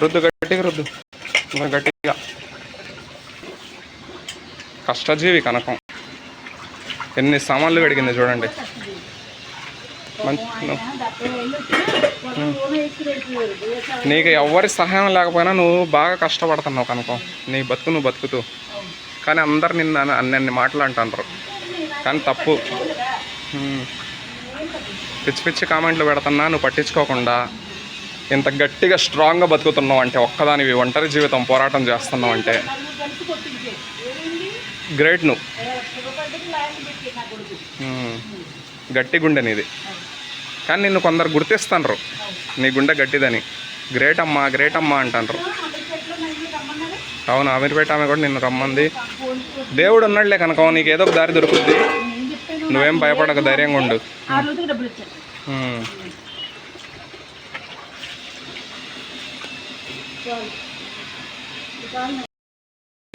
రుద్దు గట్టిగా రుద్దు గట్టిగా. కష్టజీవి కనకం. ఎన్ని సామాన్లు కడిగింది చూడండి. నీకు ఎవరి సహాయం లేకపోయినా నువ్వు బాగా కష్టపడుతున్నావు కనకం. నీ బతుకు నువ్వు బతుకుతూ. కానీ అందరు నిన్ను అన్ని మాటలు అంటారు. కానీ తప్పు. పిచ్చి పిచ్చి కామెంట్లు పెడుతున్నా నువ్వు పట్టించుకోకుండా ఇంత గట్టిగా స్ట్రాంగ్గా బతుకుతున్నావు అంటే, ఒక్కదానివి ఒంటరి జీవితం పోరాటం చేస్తున్నావు అంటే గ్రేట్. నువ్వు గట్టి గుండె నీది. కానీ నిన్ను కొందరు గుర్తిస్తారు నీ గుండె గట్టిదని. గ్రేట్ అమ్మా గ్రేట్ అమ్మా అంటారు. అవును, అమీర్పేట ఆమె కూడా నిన్ను రమ్మంది. దేవుడు ఉన్నాడులే కనుక నీకు ఏదో ఒక దారి దొరుకుతుంది. నువ్వేం భయపడక, ధైర్యంగా ఉండు.